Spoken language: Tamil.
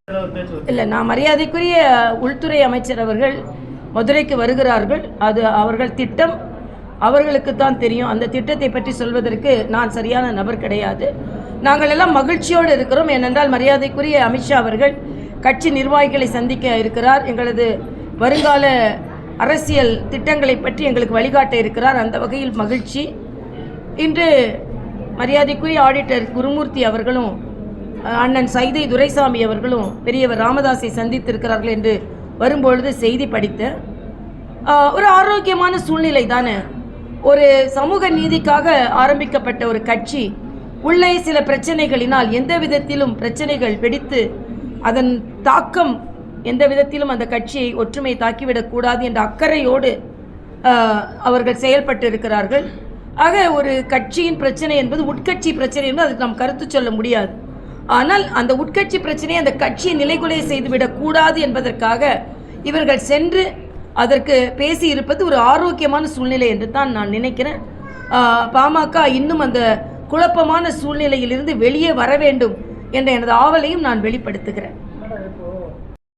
இல்லை, நான் மரியாதைக்குரிய உள்துறை அமைச்சர் அவர்கள் மதுரைக்கு வருகிறார்கள். அது அவர்கள் திட்டம், அவர்களுக்கு தான் தெரியும். அந்த திட்டத்தை பற்றி சொல்வதற்கு நான் சரியான நபர் கிடையாது. நாங்கள் எல்லாம் மகிழ்ச்சியோடு இருக்கிறோம். ஏனென்றால் மரியாதைக்குரிய அமித்ஷா அவர்கள் கட்சி நிர்வாகிகளை சந்திக்க இருக்கிறார். எங்களது வருங்கால அரசியல் திட்டங்களை பற்றி எங்களுக்கு வழிகாட்ட இருக்கிறார். அந்த வகையில் மகிழ்ச்சி. இன்று மரியாதைக்குரிய ஆடிட்டர் குருமூர்த்தி அவர்களும் அண்ணன் சைதை துரைசாமி அவர்களும் பெரியவர் ராமதாஸை சந்தித்திருக்கிறார்கள் என்று வரும்பொழுது செய்தி படித்தேன். ஒரு ஆரோக்கியமான சூழ்நிலை தானே. ஒரு சமூக நீதிக்காக ஆரம்பிக்கப்பட்ட ஒரு கட்சி உள்ளே சில பிரச்சனைகளினால் எந்த விதத்திலும் பிரச்சனைகள் வெடித்து அதன் தாக்கம் எந்த விதத்திலும் அந்த கட்சியை ஒற்றுமை தாக்கிவிடக்கூடாது என்ற அக்கறையோடு அவர்கள் செயல்பட்டு இருக்கிறார்கள். ஆக ஒரு கட்சியின் பிரச்சனை என்பது உட்கட்சி பிரச்சனை என்பது அதுக்கு நாம் கருத்து சொல்ல முடியாது. ஆனால் அந்த உட்கட்சி பிரச்சனையை அந்த கட்சியை நிலைகுலைய செய்துவிடக்கூடாது என்பதற்காக இவர்கள் சென்று அதற்கு பேசி இருப்பது ஒரு ஆரோக்கியமான சூழ்நிலை என்று தான் நான் நினைக்கிறேன். பாமக இன்னும் அந்த குழப்பமான சூழ்நிலையிலிருந்து வெளியே வர வேண்டும் என்ற எனது ஆவலையும் நான் வெளிப்படுத்துகிறேன்.